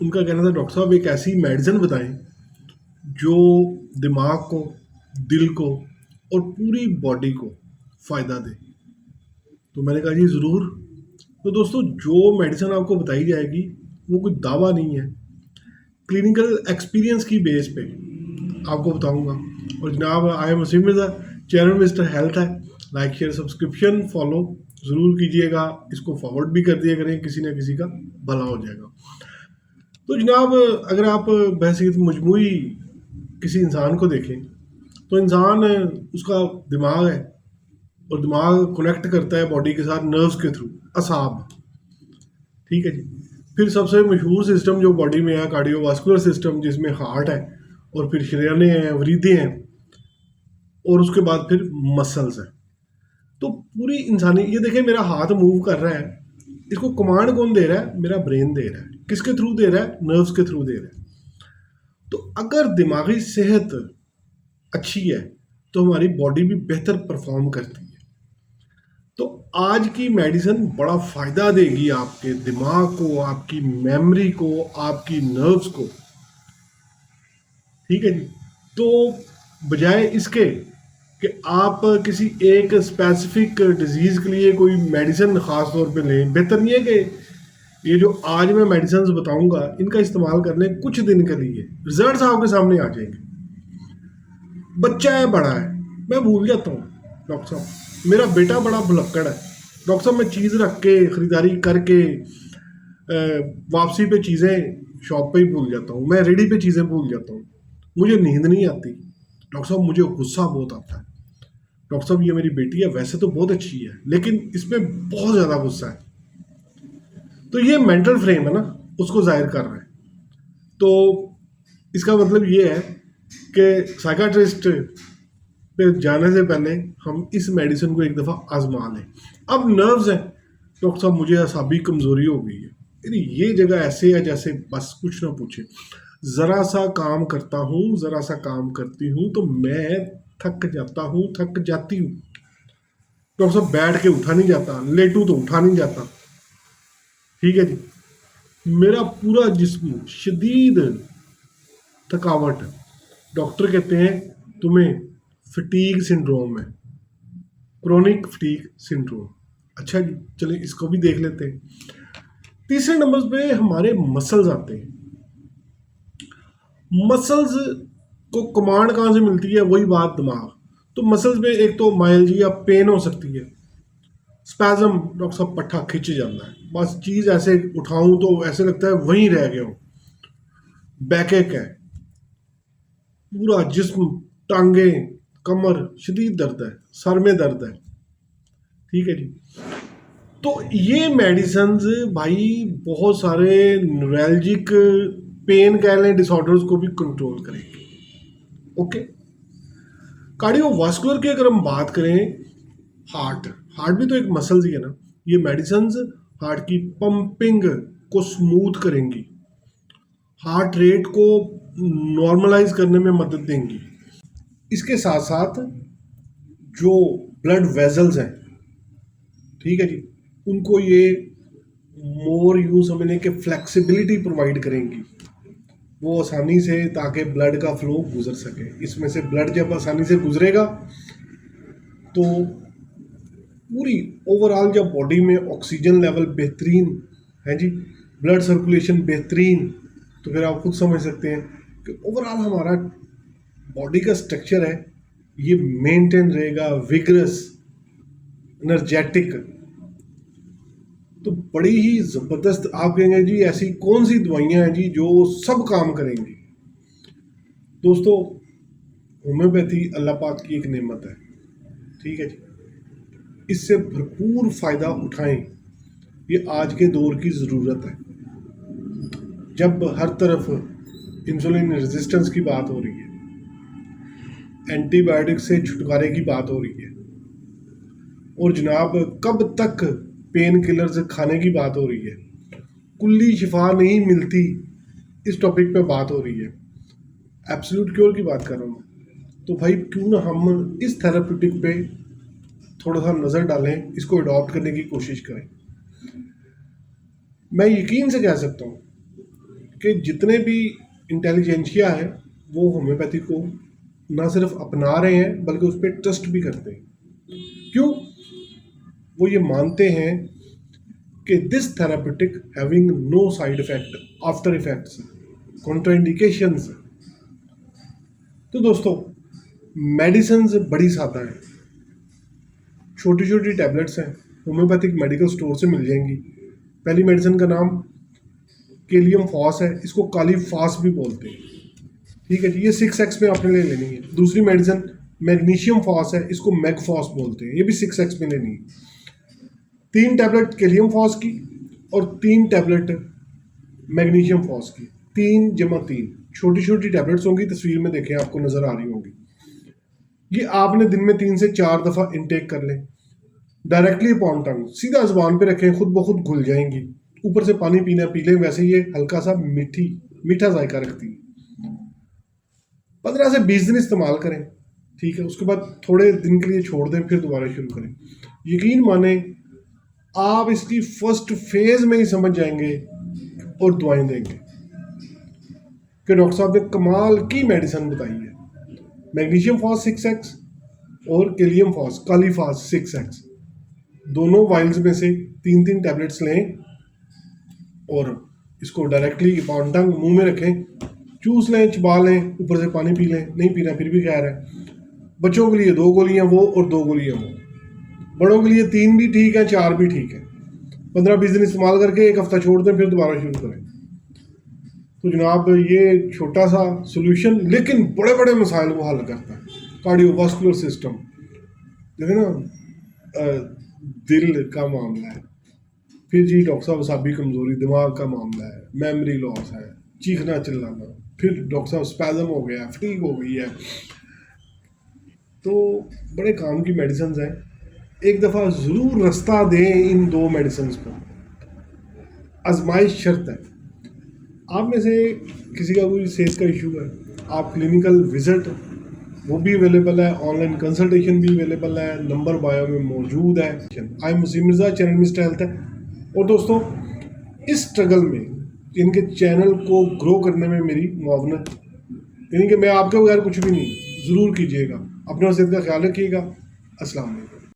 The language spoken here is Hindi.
उनका कहना था डॉक्टर साहब एक ऐसी मेडिसिन बताएं जो दिमाग को, दिल को और पूरी बॉडी को फ़ायदा दे। तो मैंने कहा जी ज़रूर। तो दोस्तों जो मेडिसिन आपको बताई जाएगी वो कोई दावा नहीं है, क्लिनिकल एक्सपीरियंस की बेस पे आपको बताऊंगा। और जनाब I am Wasim Mirza, channel mister health है। लाइक शेयर सब्सक्रिप्शन फॉलो ज़रूर कीजिएगा, इसको फॉरवर्ड भी कर दिया करें, किसी ना किसी का भला हो जाएगा। तो जनाब अगर आप बहसीत मजमूई किसी इंसान को देखें तो इंसान उसका दिमाग है और दिमाग कनेक्ट करता है बॉडी के साथ नर्व्स के थ्रू, असाब। ठीक है जी। फिर सबसे मशहूर सिस्टम जो बॉडी में है कार्डियोवास्कुलर सिस्टम, जिसमें हार्ट है और फिर शरीयाने हैं, वरीदे हैं और उसके बाद फिर मसल्स हैं। तो पूरी इंसानी, ये देखें मेरा हाथ मूव कर रहा है, इसको कमांड कौन दे रहा है? मेरा ब्रेन दे रहा है। किसके थ्रू दे रहा है? नर्व्स के थ्रू दे रहा है। तो अगर दिमागी सेहत अच्छी है तो हमारी बॉडी भी बेहतर परफॉर्म करती है। तो आज की मेडिसिन बड़ा फ़ायदा देगी आपके दिमाग को, आपकी मेमोरी को, आपकी नर्व्स को। ठीक है जी। तो बजाय इसके कि आप किसी एक स्पेसिफिक डिजीज़ के लिए कोई मेडिसिन ख़ास तौर पे लें, बेहतर नहीं है कि ये जो आज मैं मेडिसिन बताऊंगा इनका इस्तेमाल कर लें कुछ दिन के लिए, रिजल्ट्स आपके सामने आ जाएंगे। बच्चा है, बड़ा है, मैं भूल जाता हूँ डॉक्टर साहब। मेरा बेटा बड़ा भुलक्कड़ है डॉक्टर साहब, मैं चीज़ रख के ख़रीदारी करके वापसी पे चीज़ें शॉप पे ही भूल जाता हूँ, मैं रेडी पे चीज़ें भूल जाता हूँ, मुझे नींद नहीं आती डॉक्टर साहब, मुझे गुस्सा बहुत आता है डॉक्टर साहब। ये मेरी बेटी है, वैसे तो बहुत अच्छी है लेकिन इसमें बहुत ज़्यादा गुस्सा है। तो ये मेंटल फ्रेम है ना, उसको जाहिर कर रहा है। तो इसका मतलब ये है कि साइकाट्रिस्ट पे जाने से पहले हम इस मेडिसिन को एक दफ़ा आजमा लें। अब नर्व्स हैं डॉक्टर साहब, मुझे असाबी कमज़ोरी हो गई है, यानी ये जगह ऐसे है जैसे बस कुछ ना पूछे, ज़रा सा काम करता हूँ, ज़रा सा काम करती हूँ तो मैं थक जाता हूँ, थक जाती हूँ डॉक्टर साहब। बैठ के उठा नहीं जाता, लेटू तो उठा नहीं जाता। ठीक है जी। मेरा पूरा जिस्म शदीद थकावट, डॉक्टर कहते हैं तुम्हें फटीग सिंड्रोम है, क्रोनिक फटीग सिंड्रोम। अच्छा जी, चलिए इसको भी देख लेते हैं। तीसरे नंबर पे हमारे मसल्स आते हैं। मसल्स को कमांड कहाँ से मिलती है? वही बात, दिमाग। तो मसल्स में एक तो माइल्जिया, पेन हो सकती है, स्पैज़म, डॉक्टर साहब पट्ठा खिंच जाता है, बस चीज़ ऐसे उठाऊं तो ऐसे लगता है वहीं रह गया हूँ। बैकएक है, पूरा जिस्म, टांगे, कमर शदीद दर्द है, सर में दर्द है। ठीक है जी। तो ये मेडिसिन भाई बहुत सारे न्यूरैल्जिक पेन कह लें डिसऑर्डर्स को भी कंट्रोल करेंगे। ओके। कार्डियोवास्कुलर की अगर हम बात करें, हार्ट, हार्ट भी तो एक मसल्स ही है ना। ये मेडिसिन हार्ट की पंपिंग को स्मूथ करेंगी, हार्ट रेट को नॉर्मलाइज करने में मदद देंगी। इसके साथ साथ जो ब्लड वेजल्स हैं, ठीक है जी, उनको ये मोर यूँ समझने के फ्लेक्सिबिलिटी प्रोवाइड करेंगी, वो आसानी से, ताकि ब्लड का फ्लो गुजर सके। इसमें से ब्लड जब आसानी से गुजरेगा तो पूरी ओवरऑल जब बॉडी में ऑक्सीजन लेवल बेहतरीन है जी, ब्लड सर्कुलेशन बेहतरीन, तो फिर आप खुद समझ सकते हैं कि ओवरऑल हमारा बॉडी का स्ट्रक्चर है ये मेंटेन रहेगा, विगरस, एनर्जेटिक। तो बड़ी ही ज़बरदस्त, आप कहेंगे जी ऐसी कौन सी दवाइयाँ हैं जी जो सब काम करेंगी? दोस्तों होम्योपैथी अल्लाह पाक की एक नेमत है। ठीक है जी, इससे भरपूर फ़ायदा उठाएं, ये आज के दौर की ज़रूरत है। जब हर तरफ इंसुलिन रेजिस्टेंस की बात हो रही है, एंटीबायोटिक से छुटकारे की बात हो रही है, और जनाब कब तक पेन किलर्स खाने की बात हो रही है, कुल्ली शिफा नहीं मिलती, इस टॉपिक पे बात हो रही है, एब्सोल्यूट क्योर की बात कर रहा हूँ। तो भाई क्यों ना हम इस थेराप्यूटिक पे थोड़ा सा नज़र डालें, इसको अडॉप्ट करने की कोशिश करें। मैं यकीन से कह सकता हूँ कि जितने भी इंटेलिजेंशिया है वो होम्योपैथी को ना सिर्फ अपना रहे हैं बल्कि उस पर ट्रस्ट भी करते हैं। क्यों? वो ये मानते हैं कि this therapeutic having no side effect, after effects, contraindications. तो दोस्तों, मेडिसिन बड़ी सादा है, छोटी छोटी टैबलेट्स हैं, होम्योपैथिक मेडिकल स्टोर से मिल जाएंगी। पहली मेडिसिन का नाम केलियम फॉस है, इसको काली फास भी बोलते हैं, ठीक है जी, ये 6x में आपने ले लेनी है। दूसरी मेडिसिन मैग्नीशियम फॉस है, इसको मैगफॉस बोलते हैं, ये भी 6x में लेनी है। 3 टैबलेट केलियम फॉस की और 3 टैबलेट मैग्नीशियम फॉस की, 3 जमा 3 छोटी छोटी टैबलेट्स होंगी, तस्वीर में देखें आपको नजर आ रही होंगी। ये आपने दिन में 3 से 4 दफ़ा इनटेक कर लें, डायरेक्टली अपॉन टंग, सीधा जुबान पे रखें, खुद ब खुद घुल जाएंगी। ऊपर से पानी पीना पी लें, वैसे ये हल्का सा मीठा जायका रखती है। 15 से 20 दिन इस्तेमाल करें, ठीक है, उसके बाद थोड़े दिन के लिए छोड़ दें, फिर दोबारा शुरू करें। यकीन माने आप इसकी फर्स्ट फेज में ही समझ जाएंगे और दुआएं देंगे कि डॉक्टर साहब ने कमाल की मेडिसिन बताई है। मैग्नीशियम फॉस 6x और केलियम फॉस काली फास 6x, दोनों वाइल्स में से 3-3 टैबलेट्स लें और इसको डायरेक्टली अपॉन टंग मुंह में रखें, चूस लें, चबा लें, ऊपर से पानी पी लें, नहीं पीना फिर भी खैर है। बच्चों के लिए 2 गोलियां वो और 2 गोलियां वो, बड़ों के लिए 3 भी ठीक है, 4 भी ठीक है। 15-20 दिन इस्तेमाल करके 1 हफ्ता छोड़ दें, फिर दोबारा शुरू करें। तो जनाब, ये छोटा सा सोल्यूशन लेकिन बड़े बड़े मसाइल को हल करता है। कार्डियोवास्कुलर सिस्टम, देखें ना, दिल का मामला है, फिर जी डॉक्टर साहब असाबी कमज़ोरी, दिमाग का मामला है, मेमोरी लॉस है, चीखना चिल्लाना, फिर डॉक्टर साहब स्पैज़म हो गया, फटीग हो गई है। तो बड़े काम की मेडिसिन हैं, एक दफ़ा ज़रूर रास्ता दें इन 2 मेडिसिन को, आजमाइश शर्त है। आप में से किसी का कोई सेहत का इशू है, आप क्लिनिकल विजिट वो भी अवेलेबल है, ऑनलाइन कंसल्टेशन भी अवेलेबल है, नंबर बायो में मौजूद है। I am Wasim Mirza, channel mister health है। और दोस्तों, इस स्ट्रगल में इनके चैनल को ग्रो करने में मेरी मुआवनत, यानी कि मैं आपके बगैर कुछ भी नहीं, ज़रूर कीजिएगा। अपना सेहत का ख्याल रखिएगा। अस्सलाम वालेकुम।